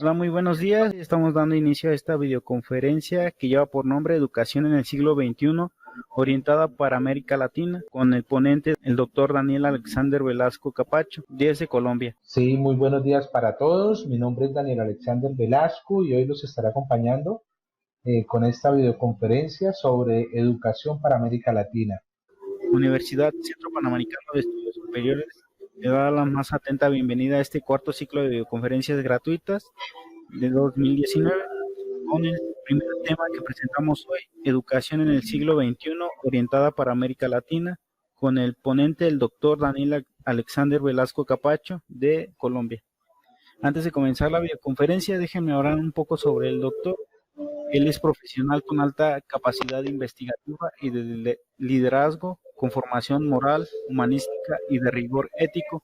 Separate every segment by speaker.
Speaker 1: Hola, muy buenos días. Estamos dando inicio a esta videoconferencia que lleva por nombre Educación en el siglo XXI, orientada para América Latina, con el ponente, el doctor Daniel Alexander Velasco Capacho, desde Colombia.
Speaker 2: Sí, muy buenos días para todos. Mi nombre es Daniel Alexander Velasco y hoy los estaré acompañando con esta videoconferencia sobre educación para América Latina.
Speaker 1: Universidad Centro Panamericano de Estudios Superiores le da la más atenta bienvenida a este cuarto ciclo de videoconferencias gratuitas de 2019, con el primer tema que presentamos hoy, Educación en el siglo XXI, orientada para América Latina, con el ponente, el doctor Daniel Alexander Velasco Capacho, de Colombia. Antes de comenzar la videoconferencia, déjenme hablar un poco sobre el doctor. Él es profesional con alta capacidad investigativa y de liderazgo, con formación moral, humanística y de rigor ético,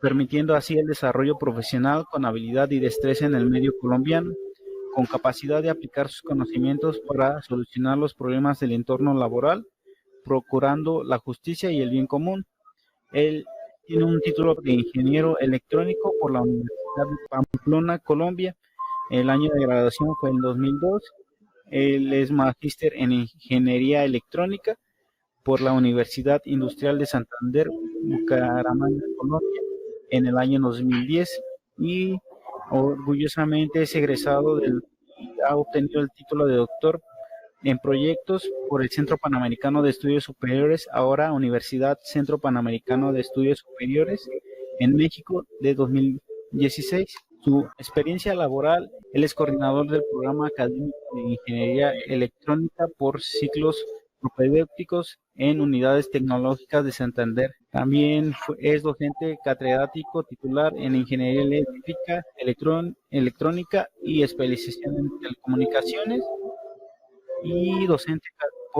Speaker 1: permitiendo así el desarrollo profesional con habilidad y destreza en el medio colombiano, con capacidad de aplicar sus conocimientos para solucionar los problemas del entorno laboral, procurando la justicia y el bien común. Él tiene un título de ingeniero electrónico por la Universidad de Pamplona, Colombia. El año de graduación fue en 2002. Él es magíster en ingeniería electrónica por la Universidad Industrial de Santander, Bucaramanga, Colombia, en el año 2010, y orgullosamente es egresado y ha obtenido el título de doctor en proyectos por el Centro Panamericano de Estudios Superiores, ahora Universidad Centro Panamericano de Estudios Superiores, en México, de 2016. Su experiencia laboral, él es coordinador del programa académico de Ingeniería Electrónica por ciclos propedéuticos en unidades tecnológicas de Santander. También es docente catedrático titular en Ingeniería Eléctrica, Electrónica y especialización en telecomunicaciones, y docente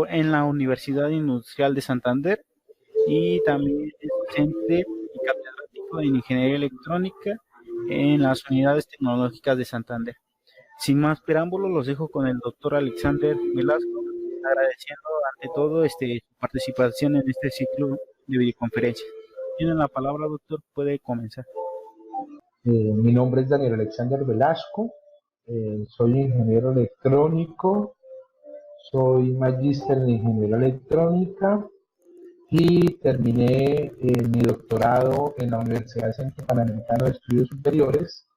Speaker 1: en la Universidad Industrial de Santander, y también es docente y catedrático en Ingeniería Electrónica en las unidades tecnológicas de Santander. Sin más preámbulos, los dejo con el doctor Alexander Velasco, agradeciendo ante todo su participación en este ciclo de videoconferencias. Tiene la palabra, doctor, puede comenzar.
Speaker 2: Mi nombre es Daniel Alexander Velasco, soy ingeniero electrónico, soy magíster en ingeniería electrónica y terminé mi doctorado en la Universidad Centro Panamericano de Estudios Superiores.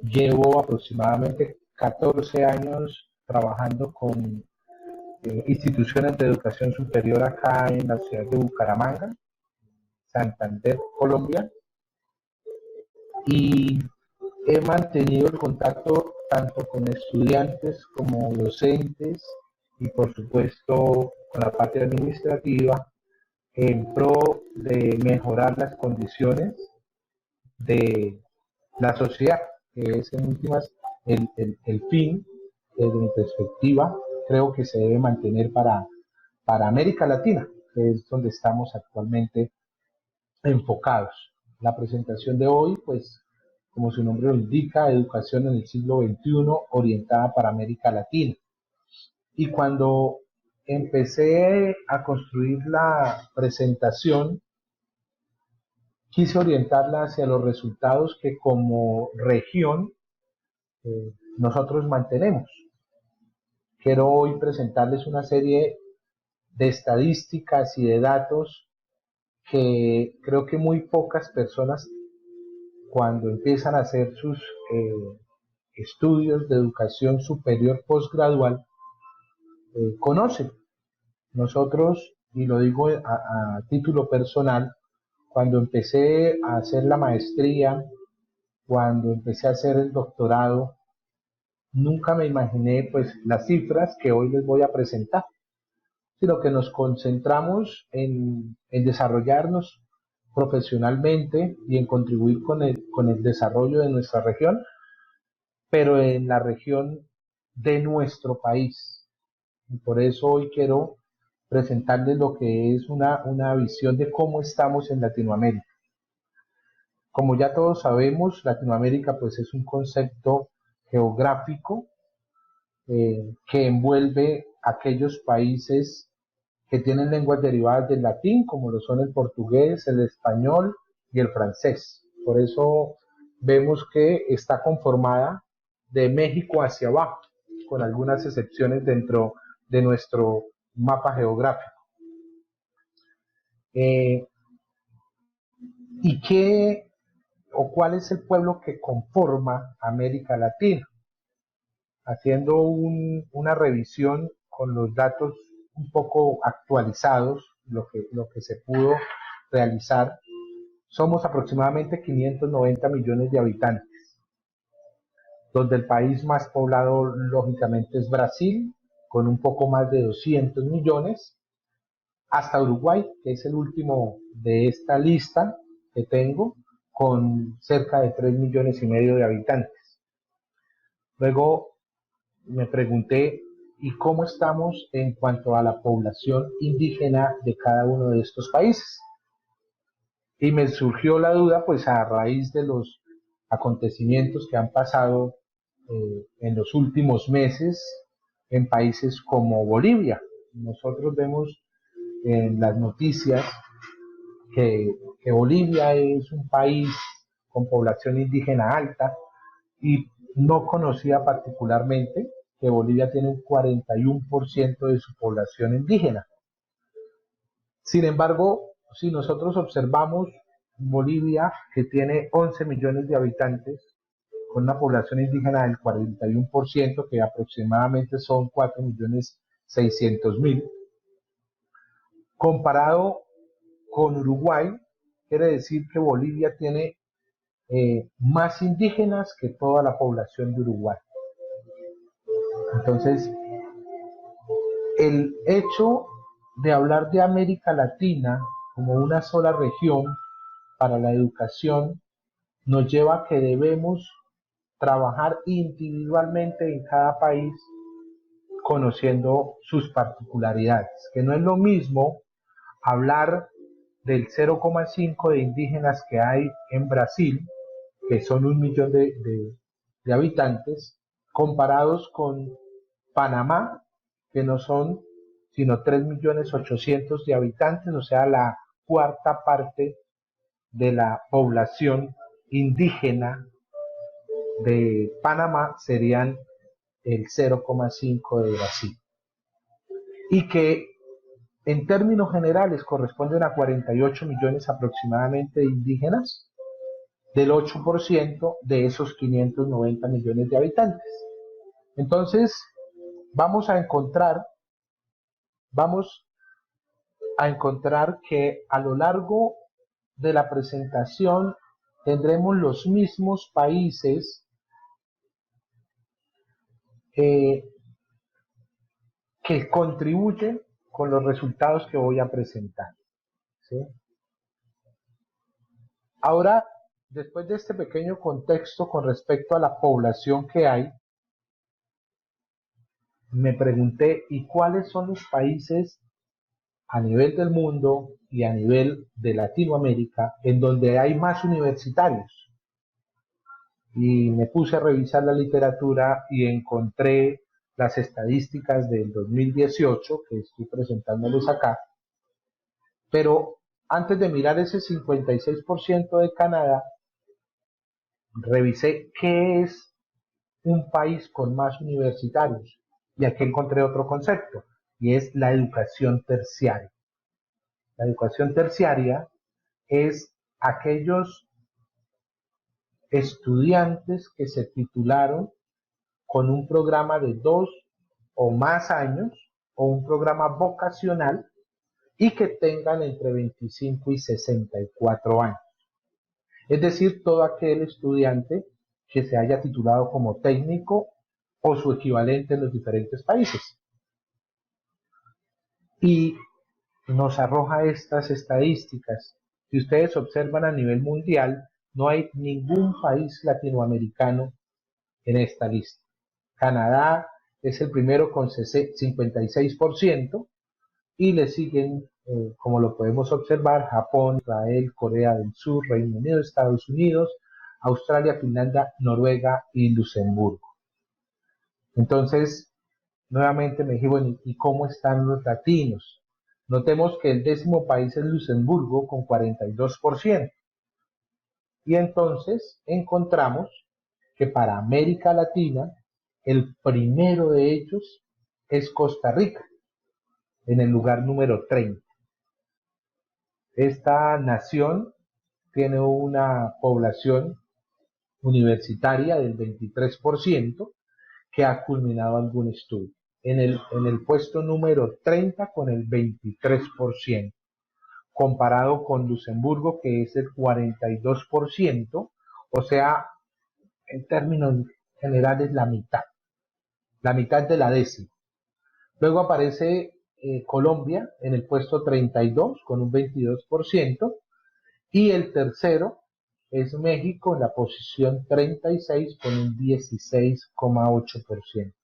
Speaker 2: Llevo aproximadamente 14 años trabajando con instituciones de educación superior acá en la ciudad de Bucaramanga, Santander, Colombia, y he mantenido el contacto tanto con estudiantes como docentes y por supuesto con la parte administrativa en pro de mejorar las condiciones de la sociedad, que es en últimas el fin, desde mi perspectiva, creo que se debe mantener para América Latina, que es donde estamos actualmente enfocados. La presentación de hoy, pues, como su nombre lo indica, educación en el siglo XXI orientada para América Latina. Y cuando empecé a construir la presentación, quise orientarla hacia los resultados que como región nosotros mantenemos. Quiero hoy presentarles una serie de estadísticas y de datos que creo que muy pocas personas cuando empiezan a hacer sus estudios de educación superior postgradual conocen. Nosotros, y lo digo a título personal, cuando empecé a hacer la maestría, cuando empecé a hacer el doctorado, nunca me imaginé pues las cifras que hoy les voy a presentar, sino que nos concentramos en desarrollarnos profesionalmente y en contribuir con el desarrollo de nuestra región, pero en la región de nuestro país. Y por eso hoy quiero presentarles lo que es una visión de cómo estamos en Latinoamérica. Como ya todos sabemos, Latinoamérica pues es un concepto geográfico que envuelve aquellos países que tienen lenguas derivadas del latín, como lo son el portugués, el español y el francés. Por eso vemos que está conformada de México hacia abajo, con algunas excepciones dentro de nuestro mapa geográfico. ¿Y qué o cuál es el pueblo que conforma América Latina? Haciendo una revisión con los datos un poco actualizados, lo que se pudo realizar, somos aproximadamente 590 millones de habitantes, donde el país más poblado lógicamente es Brasil, con un poco más de 200 millones, hasta Uruguay, que es el último de esta lista que tengo, con cerca de 3 millones y medio de habitantes. Luego me pregunté, ¿y cómo estamos en cuanto a la población indígena de cada uno de estos países? Y me surgió la duda, pues a raíz de los acontecimientos que han pasado en los últimos meses en países como Bolivia. Nosotros vemos en las noticias que Bolivia es un país con población indígena alta, y no conocía particularmente que Bolivia tiene un 41% de su población indígena. Sin embargo, si nosotros observamos Bolivia, que tiene 11 millones de habitantes, con una población indígena del 41%, que aproximadamente son 4.600.000, comparado con Uruguay, quiere decir que Bolivia tiene más indígenas que toda la población de Uruguay. Entonces, el hecho de hablar de América Latina como una sola región para la educación nos lleva a que debemos trabajar individualmente en cada país, conociendo sus particularidades, que no es lo mismo hablar del 0,5 de indígenas que hay en Brasil, que son 1 millón de habitantes, comparados con Panamá, que no son sino 3.800.000 de habitantes, o sea, la cuarta parte de la población indígena de Panamá serían el 0,5 de Brasil. Y que en términos generales corresponden a 48 millones aproximadamente de indígenas, del 8% de esos 590 millones de habitantes. Entonces, vamos a encontrar que a lo largo de la presentación tendremos los mismos países que contribuyen con los resultados que voy a presentar, ¿sí? Ahora, después de este pequeño contexto con respecto a la población que hay, me pregunté, ¿y cuáles son los países a nivel del mundo y a nivel de Latinoamérica en donde hay más universitarios? Y me puse a revisar la literatura y encontré las estadísticas del 2018 que estoy presentándoles acá, pero antes de mirar ese 56% de Canadá, revisé qué es un país con más universitarios, y aquí encontré otro concepto, y es la educación terciaria. La educación terciaria es aquellos estudiantes que se titularon con un programa de 2 o más años o un programa vocacional y que tengan entre 25 y 64 años. Es decir, todo aquel estudiante que se haya titulado como técnico o su equivalente en los diferentes países. Y nos arroja estas estadísticas. Si ustedes observan a nivel mundial, no hay ningún país latinoamericano en esta lista. Canadá es el primero con 56% y le siguen, como lo podemos observar, Japón, Israel, Corea del Sur, Reino Unido, Estados Unidos, Australia, Finlandia, Noruega y Luxemburgo. Entonces, nuevamente me dije, bueno, ¿y cómo están los latinos? Notemos que el 10º país es Luxemburgo con 42%. Y entonces encontramos que para América Latina, el primero de ellos es Costa Rica, en el lugar número 30. Esta nación tiene una población universitaria del 23% que ha culminado algún estudio. En el puesto número 30 con el 23%, comparado con Luxemburgo, que es el 42%, o sea, en términos generales la mitad de la décima. Luego aparece Colombia en el puesto 32 con un 22%, y el tercero es México en la posición 36 con un 16,8%.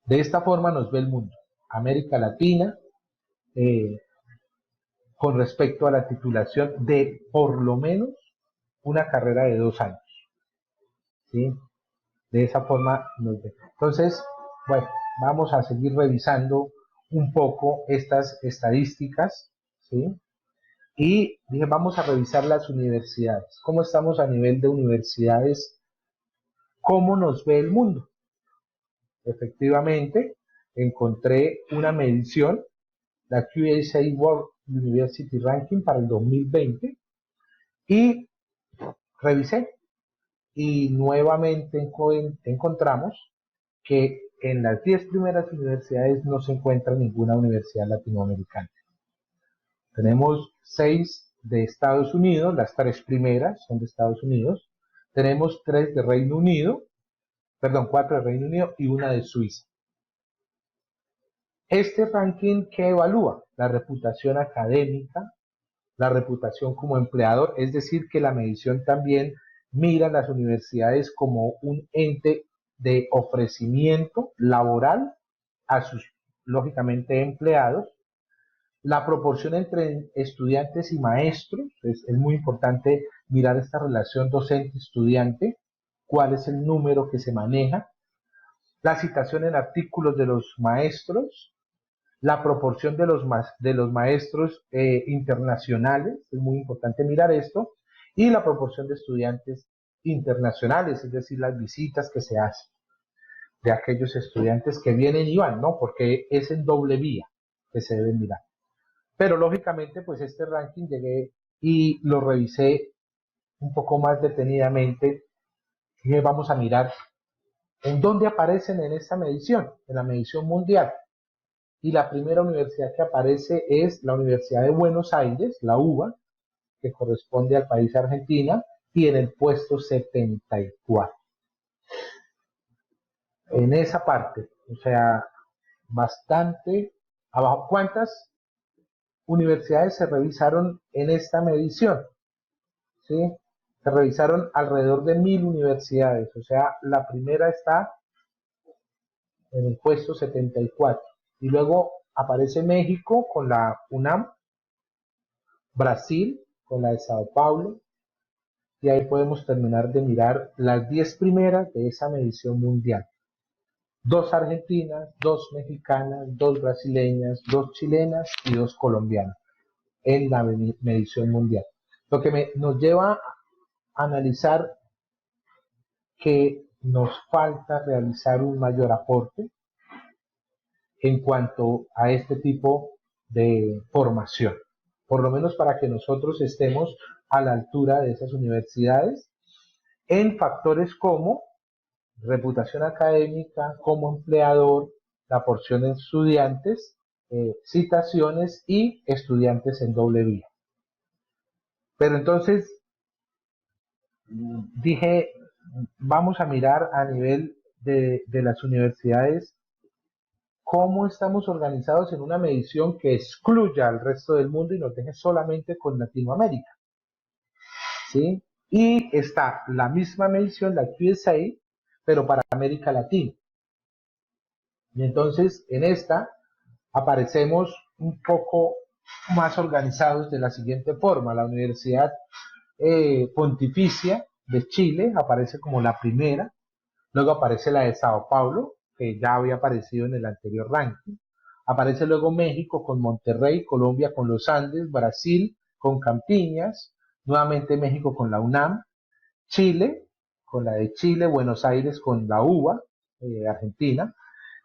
Speaker 2: De esta forma nos ve el mundo. América Latina, eh, con respecto a la titulación de por lo menos una carrera de 2 años. ¿Sí? De esa forma nos ve. Entonces, bueno, vamos a seguir revisando un poco estas estadísticas, ¿sí? Y dije, vamos a revisar las universidades. ¿Cómo estamos a nivel de universidades? ¿Cómo nos ve el mundo? Efectivamente, encontré una medición, la QSA World University Ranking para el 2020, y revisé. Y nuevamente encontramos que en las 10 primeras universidades no se encuentra ninguna universidad latinoamericana. Tenemos 6 de Estados Unidos, las 3 primeras son de Estados Unidos. Tenemos 3 de Reino Unido, perdón, 4 de Reino Unido y una de Suiza. Este ranking, ¿qué evalúa? La reputación académica, la reputación como empleador, es decir, que la medición también mira las universidades como un ente de ofrecimiento laboral a sus, lógicamente, empleados. La proporción entre estudiantes y maestros, es muy importante mirar esta relación docente-estudiante, cuál es el número que se maneja, la citación en artículos de los maestros, la proporción de los maestros internacionales, es muy importante mirar esto, y la proporción de estudiantes internacionales, es decir, las visitas que se hacen de aquellos estudiantes que vienen y van, ¿no? Porque es en doble vía que se deben mirar. Pero lógicamente, pues este ranking llegué y lo revisé un poco más detenidamente y vamos a mirar en dónde aparecen en esta medición, en la medición mundial. Y la primera universidad que aparece es la Universidad de Buenos Aires, la UBA, que corresponde al país Argentina, y en el puesto 74. En esa parte, o sea, bastante abajo. ¿Cuántas universidades se revisaron en esta medición? ¿Sí? Se revisaron alrededor de 1000 universidades, o sea, la primera está en el puesto 74. Y luego aparece México con la UNAM, Brasil con la de Sao Paulo, y ahí podemos terminar de mirar las 10 primeras de esa medición mundial. 2 argentinas, 2 mexicanas, 2 brasileñas, 2 chilenas y 2 colombianas en la medición mundial. Lo que nos lleva a analizar que nos falta realizar un mayor aporte en cuanto a este tipo de formación, por lo menos para que nosotros estemos a la altura de esas universidades en factores como reputación académica, como empleador, la porción de estudiantes, citaciones y estudiantes en doble vía. Pero entonces dije, vamos a mirar a nivel de las universidades cómo estamos organizados en una medición que excluya al resto del mundo y nos deje solamente con Latinoamérica, ¿sí? Y está la misma medición, la QSA, pero para América Latina. Y entonces en esta aparecemos un poco más organizados de la siguiente forma. La Universidad Pontificia de Chile aparece como la primera, luego aparece la de Sao Paulo, que ya había aparecido en el anterior ranking, aparece luego México con Monterrey, Colombia con los Andes, Brasil con Campiñas, nuevamente México con la UNAM, Chile con la de Chile, Buenos Aires con la UBA, Argentina,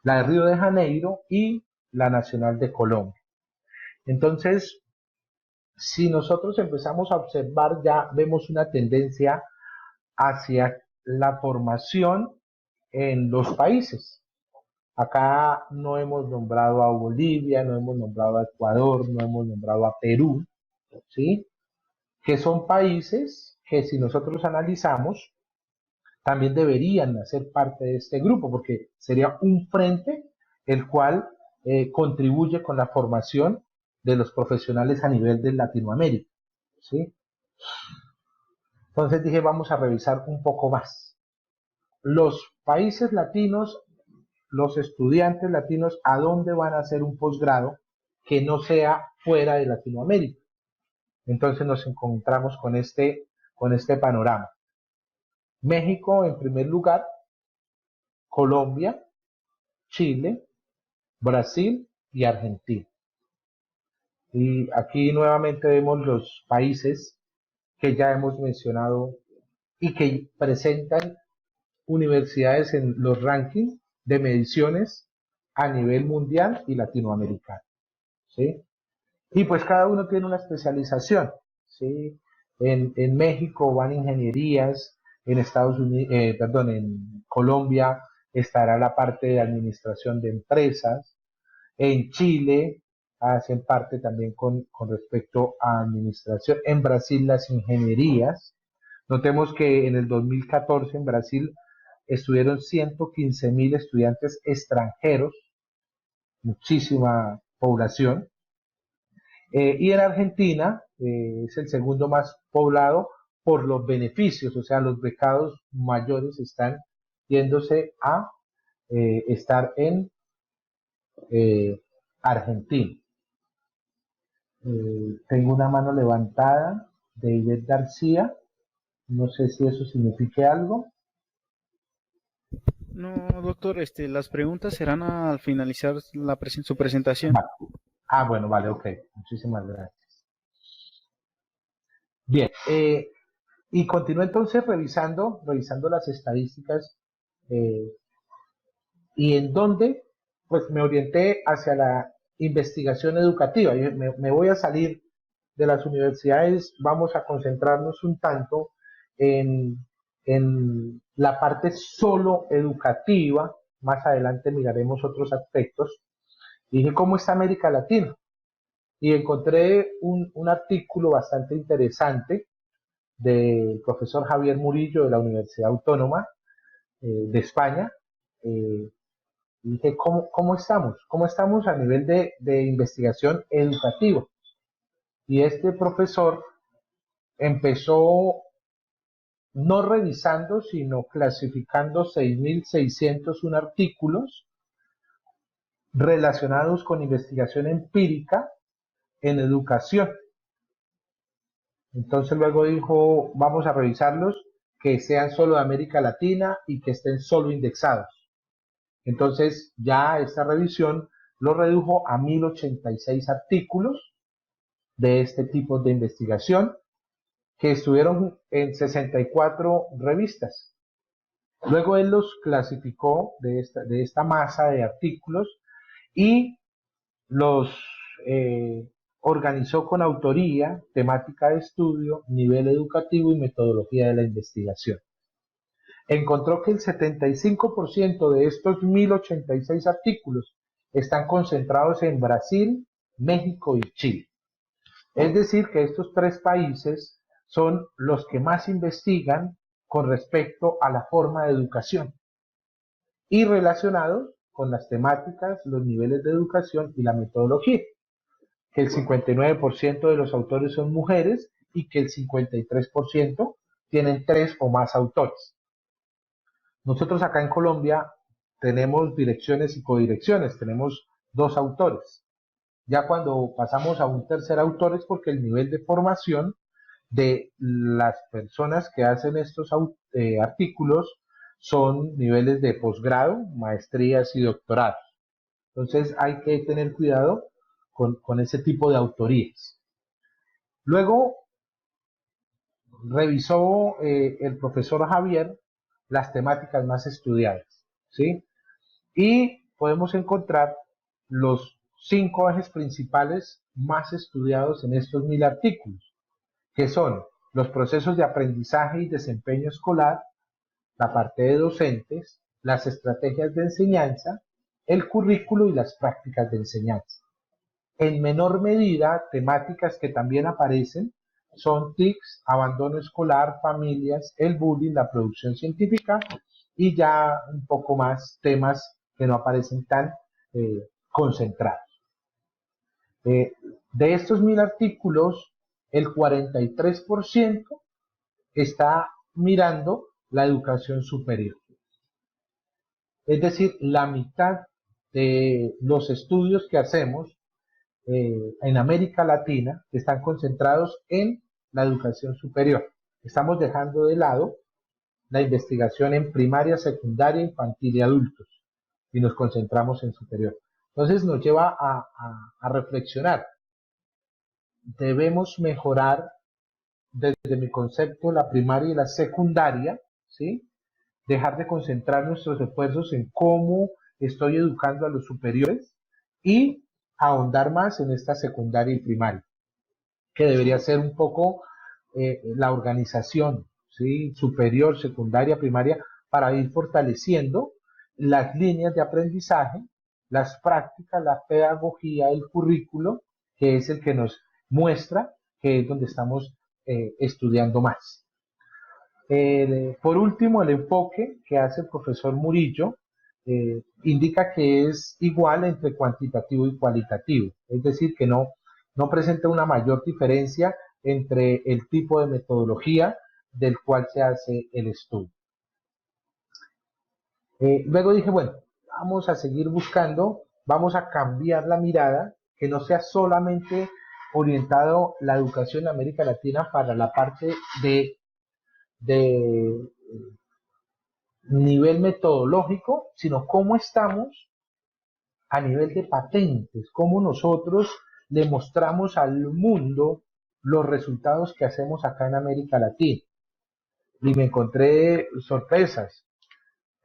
Speaker 2: la de Río de Janeiro y la Nacional de Colombia. Entonces, si nosotros empezamos a observar, ya vemos una tendencia hacia la formación en los países. Acá no hemos nombrado a Bolivia, no hemos nombrado a Ecuador, no hemos nombrado a Perú, ¿sí? Que son países que si nosotros analizamos, también deberían hacer parte de este grupo, porque sería un frente el cual contribuye con la formación de los profesionales a nivel de Latinoamérica, ¿sí? Entonces dije, vamos a revisar un poco más. Los países latinos, los estudiantes latinos, ¿a dónde van a hacer un posgrado que no sea fuera de Latinoamérica? Entonces nos encontramos con este panorama. México en primer lugar, Colombia, Chile, Brasil y Argentina. Y aquí nuevamente vemos los países que ya hemos mencionado y que presentan universidades en los rankings de mediciones a nivel mundial y latinoamericano, ¿sí? Y pues cada uno tiene una especialización, ¿sí? En México van ingenierías, en Estados Unidos, en Colombia estará la parte de administración de empresas, en Chile hacen parte también con respecto a administración, en Brasil las ingenierías. Notemos que en el 2014 en Brasil estuvieron 115.000 estudiantes extranjeros, muchísima población. Y en Argentina es el segundo más poblado por los beneficios, o sea, los becados mayores están yéndose a estar en Argentina. Tengo una mano levantada de Ivette García, no sé si eso signifique algo.
Speaker 1: No, doctor, las preguntas serán al finalizar su presentación.
Speaker 2: Vale. Ah, bueno, vale, ok, muchísimas gracias. Bien, y continúo entonces revisando las estadísticas y en dónde pues me orienté hacia la investigación educativa. Me voy a salir de las universidades, vamos a concentrarnos un tanto en la parte solo educativa. Más adelante miraremos otros aspectos. Dije, ¿cómo está América Latina? Y encontré un artículo bastante interesante del profesor Javier Murillo de la Universidad Autónoma de España. Y dije, ¿cómo estamos? ¿Cómo estamos a nivel de investigación educativa? Y este profesor empezó no revisando, sino clasificando 6.601 artículos relacionados con investigación empírica en educación. Entonces luego dijo, vamos a revisarlos, que sean solo de América Latina y que estén solo indexados. Entonces ya esta revisión lo redujo a 1.086 artículos de este tipo de investigación que estuvieron en 64 revistas. Luego él los clasificó de esta masa de artículos y los organizó con autoría, temática de estudio, nivel educativo y metodología de la investigación. Encontró que el 75% de estos 1.086 artículos están concentrados en Brasil, México y Chile. Es decir, que estos tres países son los que más investigan con respecto a la forma de educación y relacionados con las temáticas, los niveles de educación y la metodología, que el 59% de los autores son mujeres y que el 53% tienen 3 o más autores. Nosotros acá en Colombia tenemos direcciones y codirecciones, tenemos 2 autores. Ya cuando pasamos a un tercer autor es porque el nivel de formación de las personas que hacen estos artículos son niveles de posgrado, maestrías y doctorados. Entonces hay que tener cuidado con ese tipo de autorías. Luego revisó el profesor Javier las temáticas más estudiadas, ¿sí? Y podemos encontrar los 5 ejes principales más estudiados en estos 1000 artículos, que son los procesos de aprendizaje y desempeño escolar, la parte de docentes, las estrategias de enseñanza, el currículo y las prácticas de enseñanza. En menor medida, temáticas que también aparecen son TICs, abandono escolar, familias, el bullying, la producción científica y ya un poco más temas que no aparecen tan concentrados. De estos 1000 artículos, el 43% está mirando la educación superior. Es decir, la mitad de los estudios que hacemos en América Latina están concentrados en la educación superior. Estamos dejando de lado la investigación en primaria, secundaria, infantil y adultos y nos concentramos en superior. Entonces nos lleva a reflexionar. Debemos mejorar desde mi concepto la primaria y la secundaria, ¿sí? Dejar de concentrar nuestros esfuerzos en cómo estoy educando a los superiores y ahondar más en esta secundaria y primaria, que debería ser un poco la organización, ¿sí? Superior, secundaria, primaria, para ir fortaleciendo las líneas de aprendizaje, las prácticas, la pedagogía, el currículo, que es el que nos muestra que es donde estamos estudiando más. Por último, el enfoque que hace el profesor Murillo indica que es igual entre cuantitativo y cualitativo, es decir, que no presenta una mayor diferencia entre el tipo de metodología del cual se hace el estudio. Luego dije, bueno, vamos a seguir buscando, vamos a cambiar la mirada, que no sea solamente orientado la educación en América Latina para la parte de nivel metodológico, sino cómo estamos a nivel de patentes, cómo nosotros le mostramos al mundo los resultados que hacemos acá en América Latina. Y me encontré sorpresas.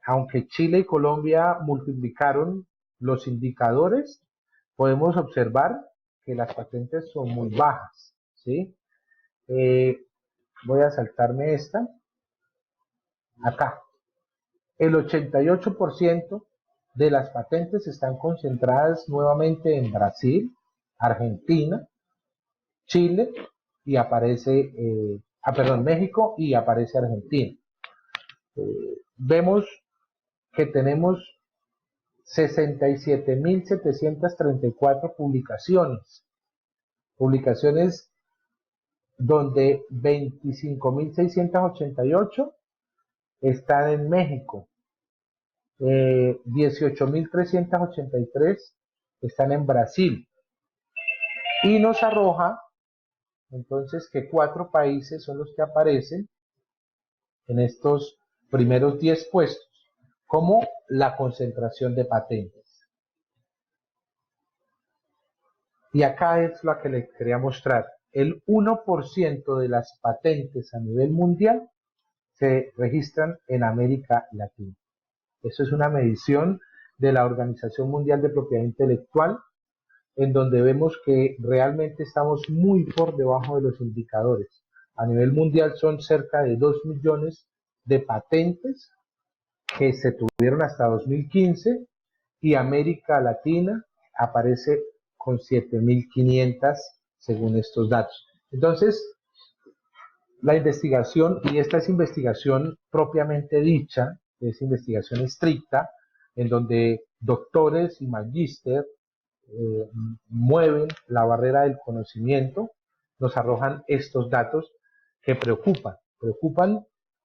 Speaker 2: Aunque Chile y Colombia multiplicaron los indicadores, podemos observar que las patentes son muy bajas, ¿sí? Voy a saltarme esta. Acá, el 88% de las patentes están concentradas nuevamente en Brasil, Argentina, Chile y aparece, México y aparece Argentina. Vemos que tenemos 67.734 publicaciones donde 25.688 están en México, 18.383 están en Brasil y nos arroja entonces que 4 países son los que aparecen en estos primeros 10 puestos como la concentración de patentes. Y acá es lo que les quería mostrar. El 1% de las patentes a nivel mundial se registran en América Latina. Eso es una medición de la Organización Mundial de Propiedad Intelectual, en donde vemos que realmente estamos muy por debajo de los indicadores. A nivel mundial son cerca de 2 millones de patentes que se tuvieron hasta 2015 y América Latina aparece con 7.500 según estos datos. Entonces, la investigación, y esta es investigación propiamente dicha, es investigación estricta, en donde doctores y magíster mueven la barrera del conocimiento, nos arrojan estos datos que preocupan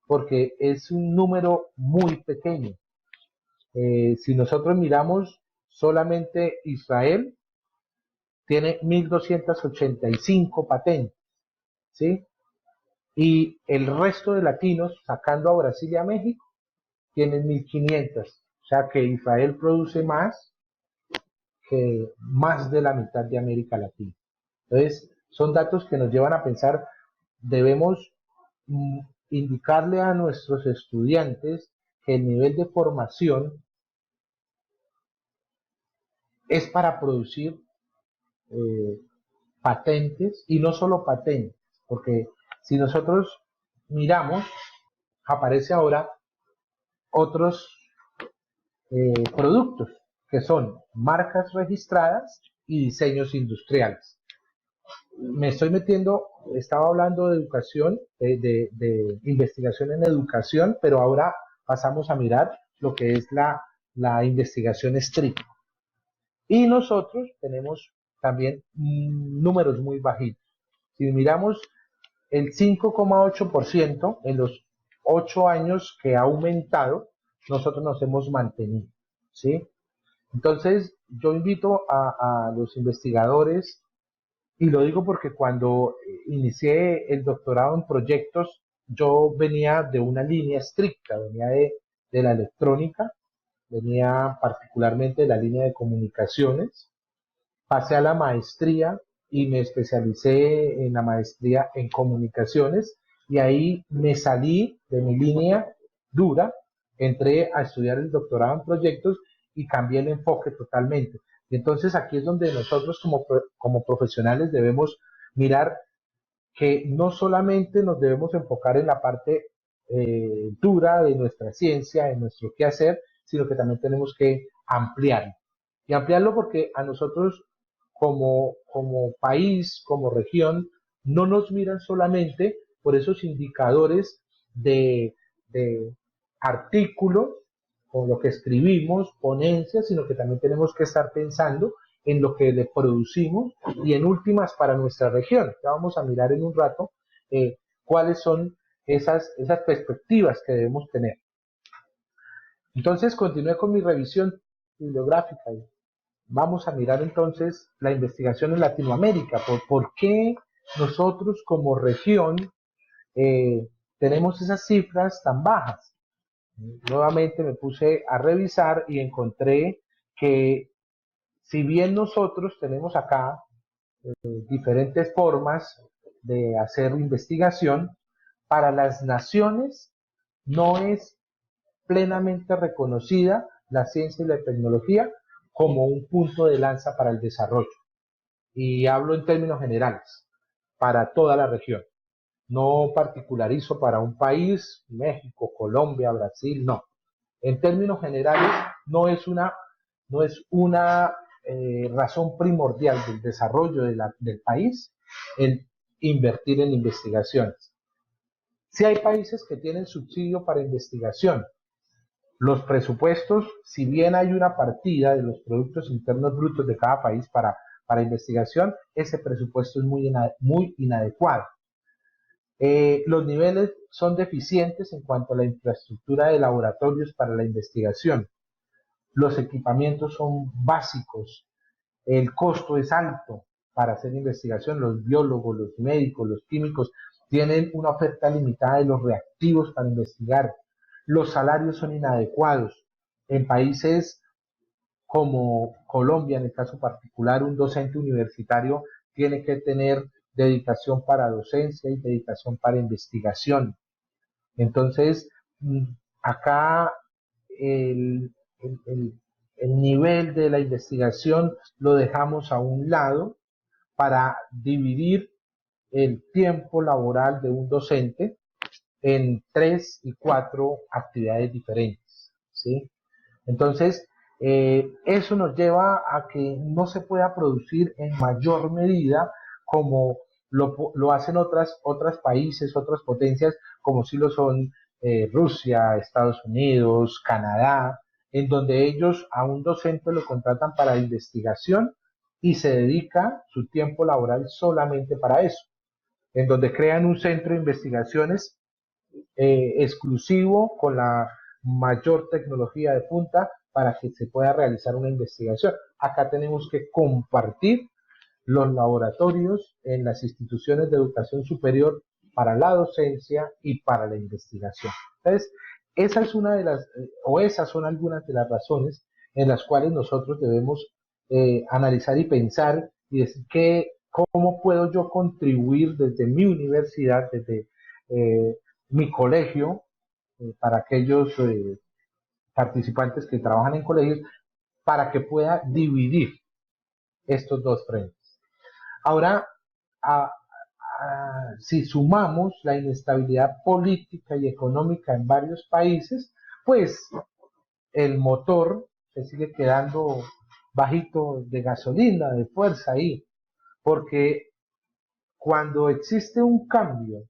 Speaker 2: porque es un número muy pequeño. Si nosotros miramos solamente Israel, tiene 1.285 patentes, ¿sí? Y el resto de latinos, sacando a Brasil y a México, tienen 1.500. O sea que Israel produce más que más de la mitad de América Latina. Entonces, son datos que nos llevan a pensar, debemos indicarle a nuestros estudiantes que el nivel de formación es para producir eh, patentes, y no solo patentes, porque si nosotros miramos, aparece ahora otros productos que son marcas registradas y diseños industriales. Me estoy metiendo, estaba hablando de educación, de investigación en educación, pero ahora pasamos a mirar lo que es la investigación estricta. Y nosotros tenemos también números muy bajitos. Si miramos el 5,8% en los 8 años que ha aumentado, nosotros nos hemos mantenido, ¿sí? Entonces, yo invito a los investigadores, y lo digo porque cuando inicié el doctorado en proyectos, yo venía de una línea estricta, venía de la electrónica, venía particularmente de la línea de comunicaciones, pasé a la maestría y me especialicé en la maestría en comunicaciones, y ahí me salí de mi línea dura, entré a estudiar el doctorado en proyectos y cambié el enfoque totalmente. Y entonces aquí es donde nosotros como profesionales debemos mirar que no solamente nos debemos enfocar en la parte dura de nuestra ciencia, en nuestro quehacer, sino que también tenemos que ampliarlo. Y ampliarlo porque a nosotros como país, como región, no nos miran solamente por esos indicadores de artículos, con lo que escribimos, ponencias, sino que también tenemos que estar pensando en lo que le producimos y en últimas para nuestra región. Ya vamos a mirar en un rato cuáles son esas perspectivas que debemos tener. Entonces continué con mi revisión bibliográfica. Vamos a mirar entonces la investigación en Latinoamérica. ¿Por qué nosotros como región tenemos esas cifras tan bajas? Nuevamente me puse a revisar y encontré que si bien nosotros tenemos acá diferentes formas de hacer investigación, para las naciones no es plenamente reconocida la ciencia y la tecnología como un punto de lanza para el desarrollo. Y hablo en términos generales, para toda la región. No particularizo para un país, México, Colombia, Brasil, no. En términos generales, no es una razón primordial del desarrollo del país el invertir en investigaciones. Si hay países que tienen subsidio para investigación, los presupuestos, si bien hay una partida de los productos internos brutos de cada país para investigación, ese presupuesto es muy inadecuado. Los niveles son deficientes en cuanto a la infraestructura de laboratorios para la investigación. Los equipamientos son básicos, el costo es alto para hacer investigación, los biólogos, los médicos, los químicos tienen una oferta limitada de los reactivos para investigar, los salarios son inadecuados. En países como Colombia, en el caso particular, un docente universitario tiene que tener dedicación para docencia y dedicación para investigación. Entonces, acá el, el, el nivel de la investigación lo dejamos a un lado para dividir el tiempo laboral de un docente en 3 y 4 actividades diferentes, ¿sí? Entonces, eso nos lleva a que no se pueda producir en mayor medida como lo hacen otros países, otras potencias, como si lo son Rusia, Estados Unidos, Canadá, en donde ellos a un docente lo contratan para investigación y se dedica su tiempo laboral solamente para eso, en donde crean un centro de investigaciones exclusivo con la mayor tecnología de punta para que se pueda realizar una investigación. Acá tenemos que compartir los laboratorios en las instituciones de educación superior para la docencia y para la investigación. Entonces, esa es una de las, o esas son algunas de las razones en las cuales nosotros debemos analizar y pensar y decir cómo puedo yo contribuir desde mi universidad, desde mi colegio, para aquellos participantes que trabajan en colegios, para que pueda dividir estos dos frentes. Ahora, si sumamos la inestabilidad política y económica en varios países, pues el motor se sigue quedando bajito de gasolina, de fuerza ahí, porque cuando existe un cambio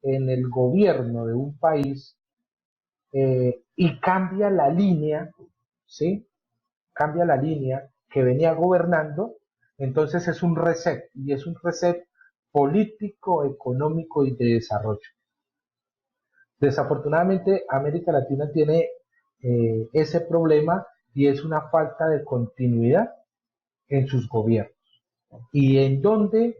Speaker 2: en el gobierno de un país y cambia la línea, ¿sí? Cambia la línea que venía gobernando, entonces es un reset, y es un reset político, económico y de desarrollo. Desafortunadamente, América Latina tiene ese problema y es una falta de continuidad en sus gobiernos. ¿Y en dónde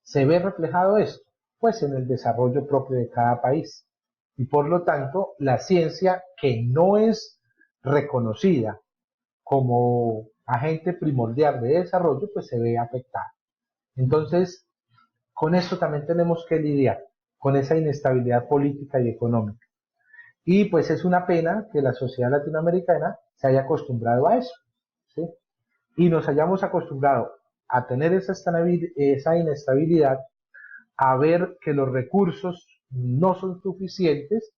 Speaker 2: se ve reflejado esto? Pues en el desarrollo propio de cada país. Y por lo tanto, la ciencia, que no es reconocida como agente primordial de desarrollo, pues se ve afectada. Entonces, con esto también tenemos que lidiar, con esa inestabilidad política y económica. Y pues es una pena que la sociedad latinoamericana se haya acostumbrado a eso, ¿sí? Y nos hayamos acostumbrado a tener esa inestabilidad, a ver que los recursos no son suficientes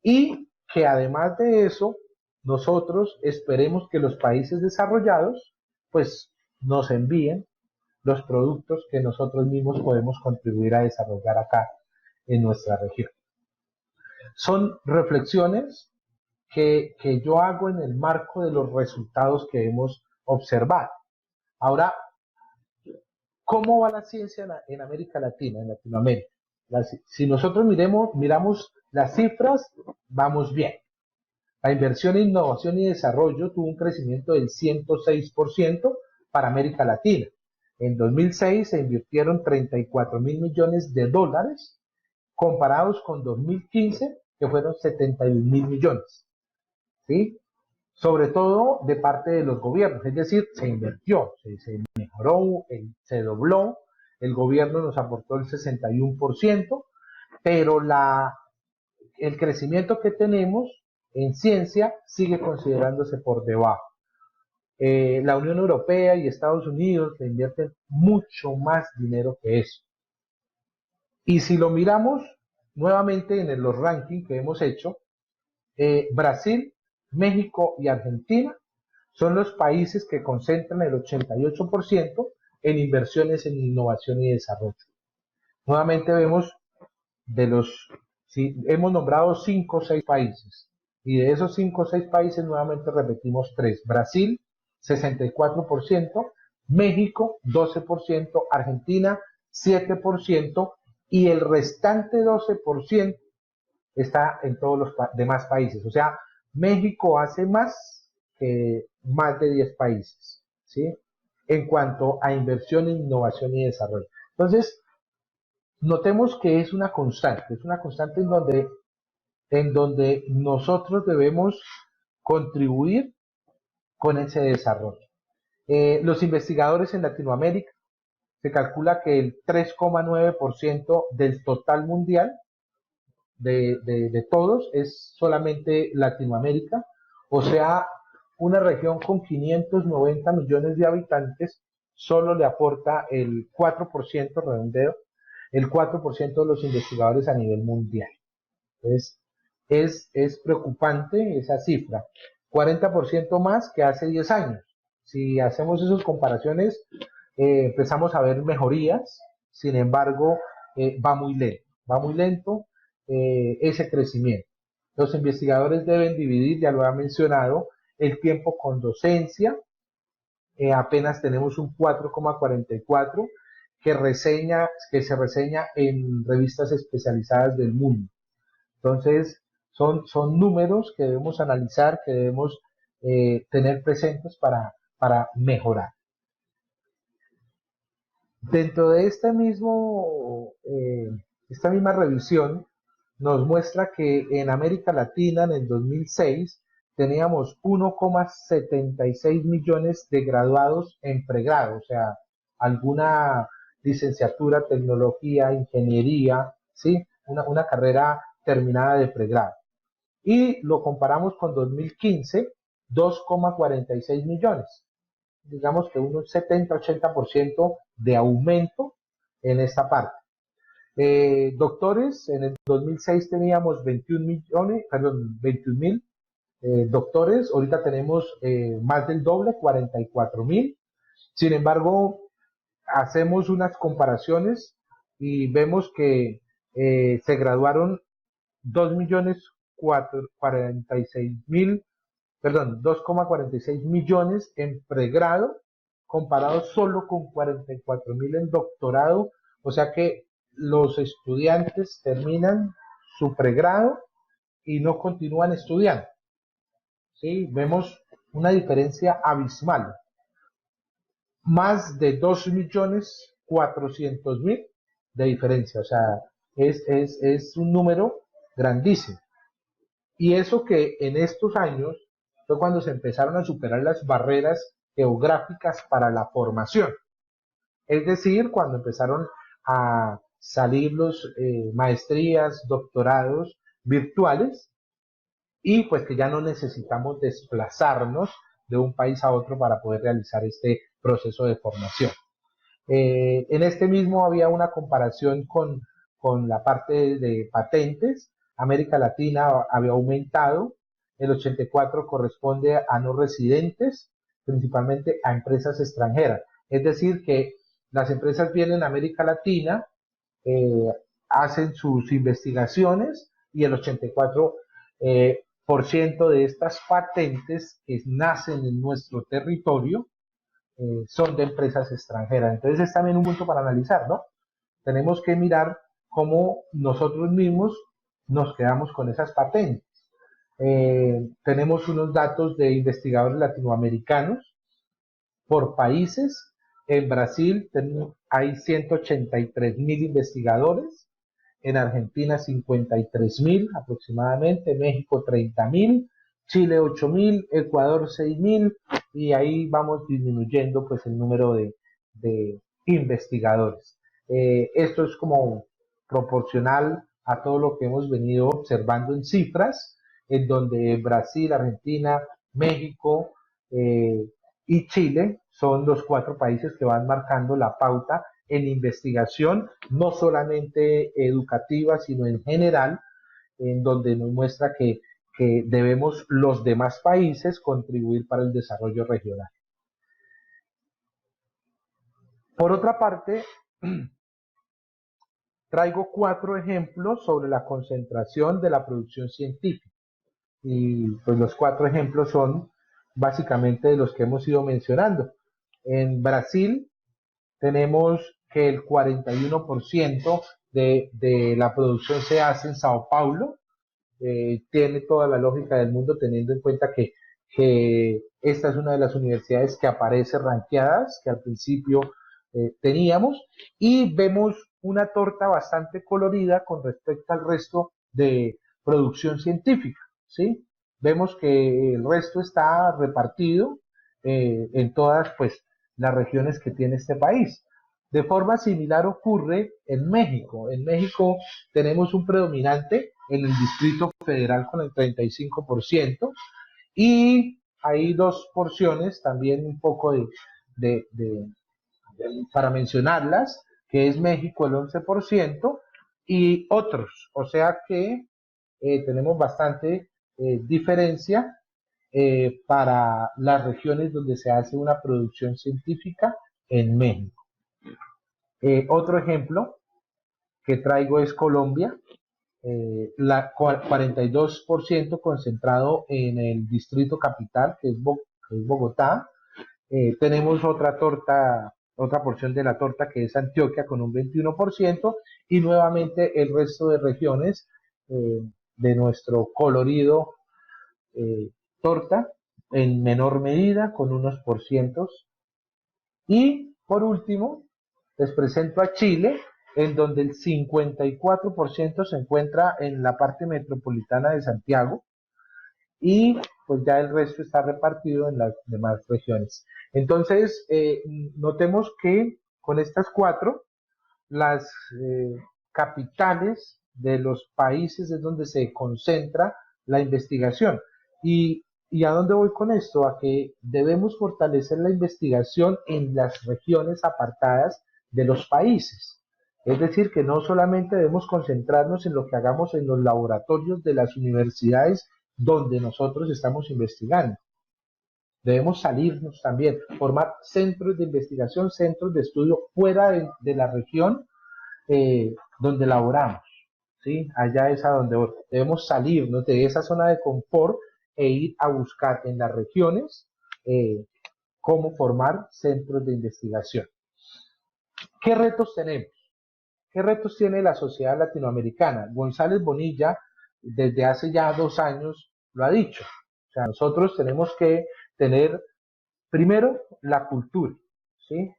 Speaker 2: y que además de eso, nosotros esperemos que los países desarrollados pues nos envíen los productos que nosotros mismos podemos contribuir a desarrollar acá en nuestra región. Son reflexiones que yo hago en el marco de los resultados que hemos observado. Ahora, ¿cómo va la ciencia en América Latina, en Latinoamérica? Si nosotros miramos las cifras, vamos bien. La inversión en innovación y desarrollo tuvo un crecimiento del 106% para América Latina. En 2006 se invirtieron 34.000 millones de dólares, comparados con 2015, que fueron 71.000 millones. ¿Sí? Sobre todo de parte de los gobiernos, es decir, se invirtió, se mejoró, se dobló, el gobierno nos aportó el 61%, pero el crecimiento que tenemos en ciencia sigue considerándose por debajo. La Unión Europea y Estados Unidos le invierten mucho más dinero que eso. Y si lo miramos nuevamente en los rankings que hemos hecho, Brasil, México y Argentina son los países que concentran el 88% en inversiones en innovación y desarrollo. Nuevamente vemos hemos nombrado 5 o 6 países, y de esos 5 o 6 países nuevamente repetimos 3. Brasil, 64%, México, 12%, Argentina, 7%, y el restante 12% está en todos los demás países. O sea, México hace más que más de 10 países, ¿sí? En cuanto a inversión en innovación y desarrollo. Entonces, notemos que es una constante en donde nosotros debemos contribuir con ese desarrollo. Los investigadores en Latinoamérica, se calcula que el 3,9% del total mundial de todos es solamente Latinoamérica, o sea, una región con 590 millones de habitantes solo le aporta el 4%, redondeo, el 4% de los investigadores a nivel mundial. Entonces, es preocupante esa cifra, 40% más que hace 10 años. Si hacemos esas comparaciones, empezamos a ver mejorías, sin embargo, va muy lento ese crecimiento. Los investigadores deben dividir, ya lo ha mencionado, el tiempo con docencia. Apenas tenemos un 4,44 que se reseña en revistas especializadas del mundo. Entonces, son números que debemos analizar, que debemos tener presentes para mejorar. Dentro de esta misma revisión, nos muestra que en América Latina en el 2006 teníamos 1,76 millones de graduados en pregrado, o sea, alguna licenciatura, tecnología, ingeniería ¿sí? Una carrera terminada de pregrado. Y lo comparamos con 2015, 2,46 millones. Digamos que un 70-80% de aumento en esta parte. Doctores, en el 2006 teníamos 21 millones, perdón, 21.000 doctores, ahorita tenemos más del doble, 44.000. Sin embargo, hacemos unas comparaciones y vemos que se graduaron 2.046.000, perdón, 2,46 millones en pregrado, comparado solo con 44.000 en doctorado, o sea que los estudiantes terminan su pregrado y no continúan estudiando. ¿Sí? Vemos una diferencia abismal. Más de 2.400.000 de diferencia, o sea, es un número grandísimo. Y eso que en estos años fue cuando se empezaron a superar las barreras geográficas para la formación. Es decir, cuando empezaron a salir los maestrías, doctorados virtuales, y pues que ya no necesitamos desplazarnos de un país a otro para poder realizar este proceso de formación. En este mismo había una comparación con la parte de patentes. América Latina había aumentado, el 84 corresponde a no residentes, principalmente a empresas extranjeras. Es decir, que las empresas vienen a América Latina, eh, hacen sus investigaciones y el 84 por ciento de estas patentes que nacen en nuestro territorio son de empresas extranjeras. Entonces es también un punto para analizar, ¿no? Tenemos que mirar cómo nosotros mismos nos quedamos con esas patentes. Tenemos unos datos de investigadores latinoamericanos por países. En Brasil hay 183.000 investigadores, en Argentina 53.000 aproximadamente, México 30.000, Chile 8.000, Ecuador 6.000, y ahí vamos disminuyendo pues el número de investigadores. Esto es como proporcional a todo lo que hemos venido observando en cifras, en donde Brasil, Argentina, México y Chile son los 4 países que van marcando la pauta en investigación, no solamente educativa, sino en general, en donde nos muestra que debemos los demás países contribuir para el desarrollo regional. Por otra parte, traigo 4 ejemplos sobre la concentración de la producción científica. Y pues los 4 ejemplos son básicamente de los que hemos ido mencionando. En Brasil tenemos que el 41% de la producción se hace en Sao Paulo. Tiene toda la lógica del mundo teniendo en cuenta que esta es una de las universidades que aparece ranqueadas, que al principio teníamos, y vemos una torta bastante colorida con respecto al resto de producción científica, ¿sí? Vemos que el resto está repartido en todas pues las regiones que tiene este país. De forma similar ocurre en México. En México tenemos un predominante en el Distrito Federal con el 35%, y hay 2 porciones también un poco para mencionarlas, que es México el 11% y otros. O sea que tenemos bastante diferencia para las regiones donde se hace una producción científica en México. Otro ejemplo que traigo es Colombia, 42% concentrado en el distrito capital, que es Bogotá. Tenemos otra porción de la torta que es Antioquia con un 21%, y nuevamente el resto de regiones de nuestro colorido torta en menor medida con unos porcientos. Y por último, les presento a Chile, en donde el 54% se encuentra en la parte metropolitana de Santiago, y pues ya el resto está repartido en las demás regiones. Entonces, notemos que con estas 4, las capitales de los países es donde se concentra la investigación. ¿Y a dónde voy con esto? A que debemos fortalecer la investigación en las regiones apartadas de los países. Es decir, que no solamente debemos concentrarnos en lo que hagamos en los laboratorios de las universidades donde nosotros estamos investigando. Debemos salirnos también, formar centros de investigación, centros de estudio fuera de la región donde laboramos. ¿Sí? Allá es a donde debemos salirnos de esa zona de confort e ir a buscar en las regiones cómo formar centros de investigación. ¿Qué retos tenemos? ¿Qué retos tiene la sociedad latinoamericana? González Bonilla, desde hace ya 2 años, lo ha dicho. O sea, nosotros tenemos que tener, primero, la cultura, ¿sí?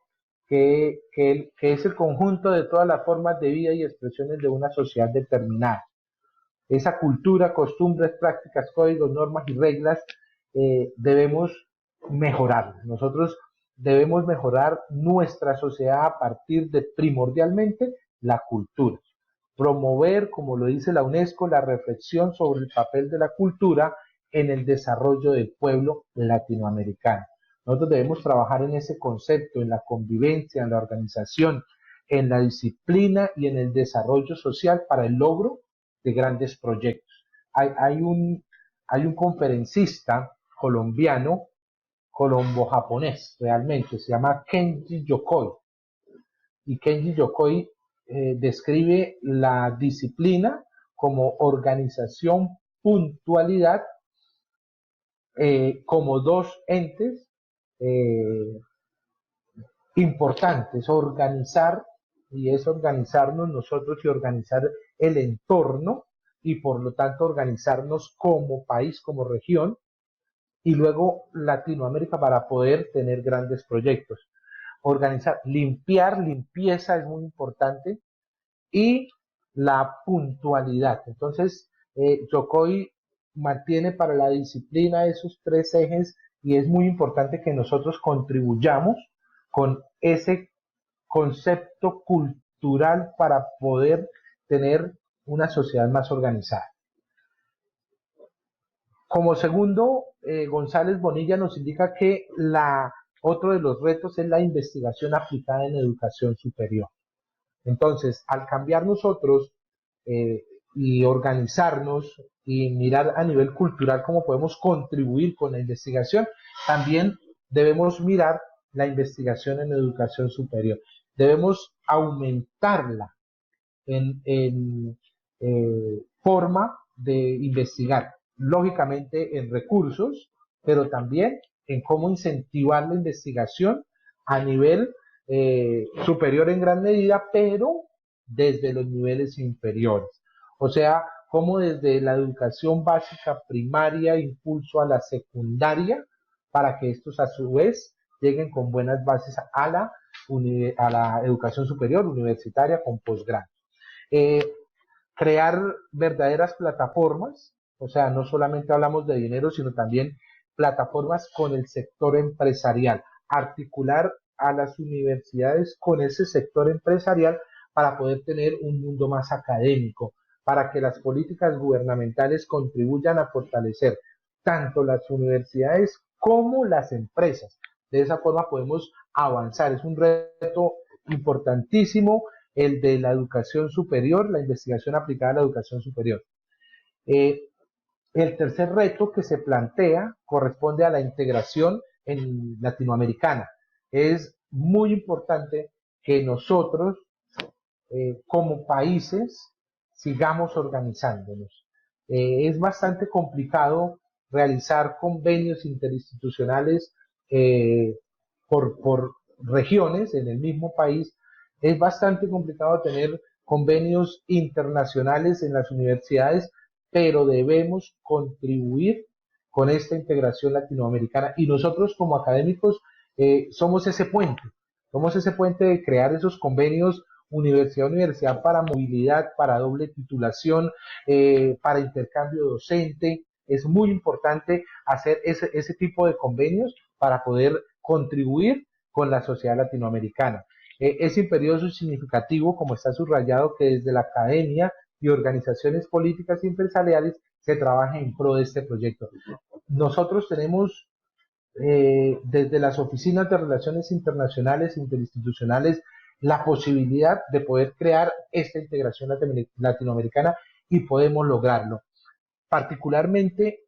Speaker 2: Que es el conjunto de todas las formas de vida y expresiones de una sociedad determinada. Esa cultura, costumbres, prácticas, códigos, normas y reglas debemos mejorar. Nosotros debemos mejorar nuestra sociedad a partir de primordialmente la cultura. Promover, como lo dice la UNESCO, la reflexión sobre el papel de la cultura en el desarrollo del pueblo latinoamericano. Nosotros debemos trabajar en ese concepto, en la convivencia, en la organización, en la disciplina y en el desarrollo social para el logro de grandes proyectos. Hay un conferencista colombiano, colombo-japonés realmente, se llama Kenji Yokoi. Y Kenji Yokoi describe la disciplina como organización, puntualidad, como dos entes importantes, organizar, y es organizarnos nosotros y organizar el entorno, y por lo tanto organizarnos como país, como región, y luego Latinoamérica para poder tener grandes proyectos. Organizar, limpieza es muy importante, y la puntualidad. Entonces, Yokoi mantiene para la disciplina esos 3 ejes y es muy importante que nosotros contribuyamos con ese concepto cultural para poder tener una sociedad más organizada. Como segundo, González Bonilla nos indica que otro de los retos es la investigación aplicada en educación superior. Entonces, al cambiar nosotros y organizarnos y mirar a nivel cultural cómo podemos contribuir con la investigación, también debemos mirar la investigación en educación superior. Debemos aumentarla en forma de investigar, lógicamente en recursos, pero también en cómo incentivar la investigación a nivel superior en gran medida, pero desde los niveles inferiores. O sea, como desde la educación básica primaria, impulso a la secundaria, para que estos a su vez lleguen con buenas bases a la educación superior universitaria con posgrado. Crear verdaderas plataformas, o sea, no solamente hablamos de dinero, sino también plataformas con el sector empresarial, articular a las universidades con ese sector empresarial para poder tener un mundo más académico, para que las políticas gubernamentales contribuyan a fortalecer tanto las universidades como las empresas. De esa forma podemos avanzar. Es un reto importantísimo el de la educación superior, la investigación aplicada a la educación superior. El tercer reto que se plantea corresponde a la integración latinoamericana. Es muy importante que nosotros, como países, sigamos organizándonos. Es bastante complicado realizar convenios interinstitucionales por regiones en el mismo país. Es bastante complicado tener convenios internacionales en las universidades, pero debemos contribuir con esta integración latinoamericana y nosotros como académicos somos ese puente de crear esos convenios universidad-universidad para movilidad, para doble titulación, para intercambio docente. Es muy importante hacer ese tipo de convenios para poder contribuir con la sociedad latinoamericana. Es imperioso y significativo, como está subrayado, que desde la academia y organizaciones políticas y empresariales se trabaje en pro de este proyecto. Nosotros tenemos desde las oficinas de relaciones internacionales e interinstitucionales la posibilidad de poder crear esta integración latinoamericana y podemos lograrlo. Particularmente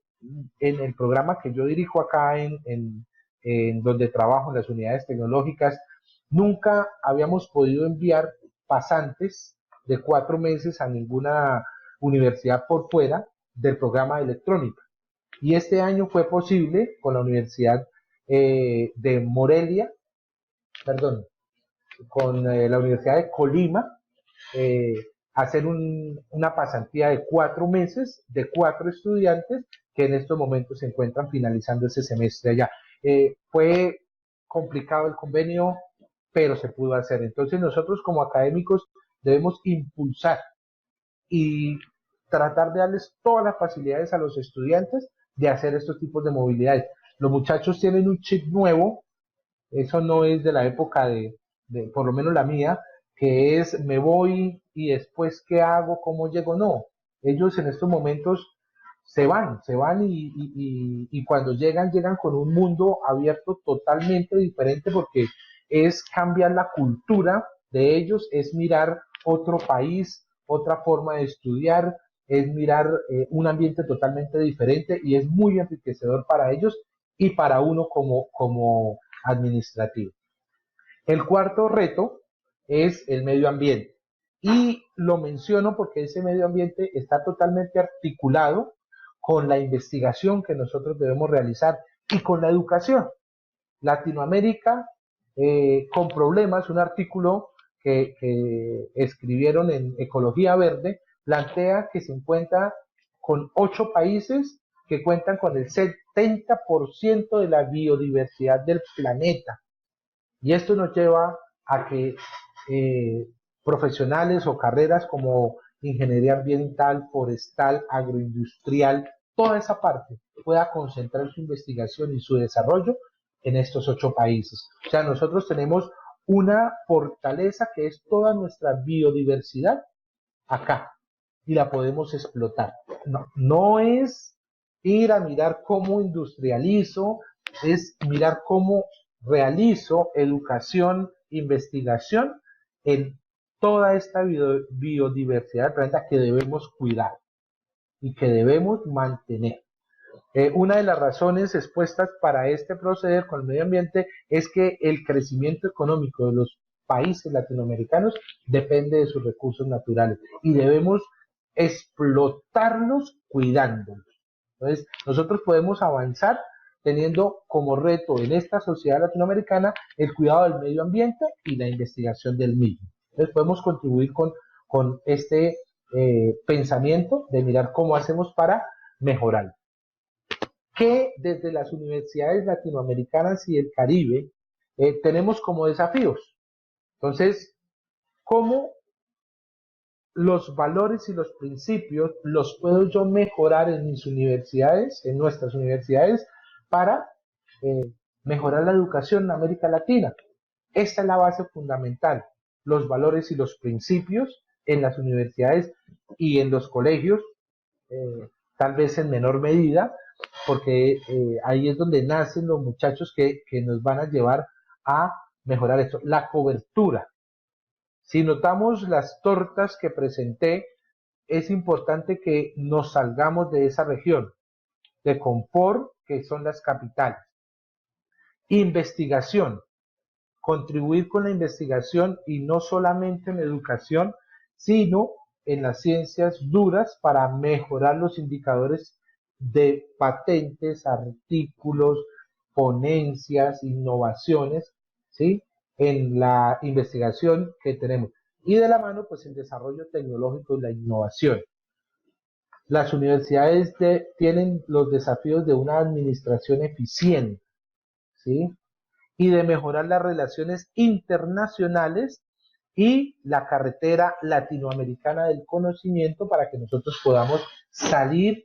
Speaker 2: en el programa que yo dirijo acá en donde trabajo en las unidades tecnológicas, nunca habíamos podido enviar pasantes de 4 meses a ninguna universidad por fuera del programa de electrónica. Y este año fue posible con la Universidad de Morelia, perdón, con la Universidad de Colima, eh, hacer una pasantía de 4 meses de 4 estudiantes que en estos momentos se encuentran finalizando ese semestre allá. Fue complicado el convenio, pero se pudo hacer. Entonces nosotros como académicos debemos impulsar y tratar de darles todas las facilidades a los estudiantes de hacer estos tipos de movilidades. Los muchachos tienen un chip nuevo, eso no es de la época de por lo menos la mía, que es me voy y después qué hago, cómo llego, no. Ellos en estos momentos se van y cuando llegan, llegan con un mundo abierto totalmente diferente porque es cambiar la cultura de ellos, es mirar otro país, otra forma de estudiar, es mirar un ambiente totalmente diferente y es muy enriquecedor para ellos y para uno como administrativo. El cuarto reto es el medio ambiente. Y lo menciono porque ese medio ambiente está totalmente articulado con la investigación que nosotros debemos realizar y con la educación. Latinoamérica con problemas, un artículo que escribieron en Ecología Verde, plantea que se encuentra con 8 países que cuentan con el 70% de la biodiversidad del planeta. Y esto nos lleva a que profesionales o carreras como ingeniería ambiental, forestal, agroindustrial, toda esa parte pueda concentrar su investigación y su desarrollo en estos 8 países. O sea, nosotros tenemos una fortaleza que es toda nuestra biodiversidad acá y la podemos explotar. No es ir a mirar cómo industrializo, es mirar cómo realizo educación, investigación en toda esta biodiversidad del planeta que debemos cuidar y que debemos mantener. Una de las razones expuestas para este proceder con el medio ambiente es que el crecimiento económico de los países latinoamericanos depende de sus recursos naturales y debemos explotarlos cuidándolos. Entonces, nosotros podemos avanzar teniendo como reto en esta sociedad latinoamericana el cuidado del medio ambiente y la investigación del mismo. Entonces, podemos contribuir con este pensamiento de mirar cómo hacemos para mejorarlo. Que desde las universidades latinoamericanas y del Caribe tenemos como desafíos. Entonces, ¿cómo los valores y los principios los puedo yo mejorar en mis universidades, en nuestras universidades, para mejorar la educación en América Latina? Esta es la base fundamental, los valores y los principios en las universidades y en los colegios, tal vez en menor medida, porque ahí es donde nacen los muchachos que nos van a llevar a mejorar esto. La cobertura. Si notamos las tortas que presenté, es importante que nos salgamos de esa región de confort, que son las capitales. Investigación. Contribuir con la investigación y no solamente en educación, sino en las ciencias duras para mejorar los indicadores de patentes, artículos, ponencias, innovaciones, ¿sí? En la investigación que tenemos. Y de la mano, pues el desarrollo tecnológico y la innovación. Las universidades tienen los desafíos de una administración eficiente, ¿sí? Y de mejorar las relaciones internacionales y la carretera latinoamericana del conocimiento para que nosotros podamos salir,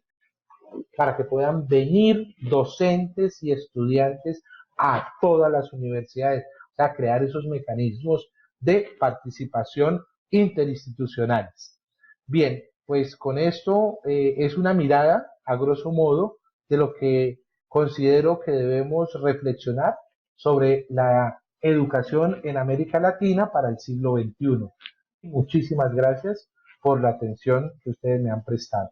Speaker 2: para que puedan venir docentes y estudiantes a todas las universidades, o sea, crear esos mecanismos de participación interinstitucionales. Bien, pues con esto es una mirada, a grosso modo, de lo que considero que debemos reflexionar sobre la educación en América Latina para el siglo XXI. Muchísimas gracias por la atención que ustedes me han prestado.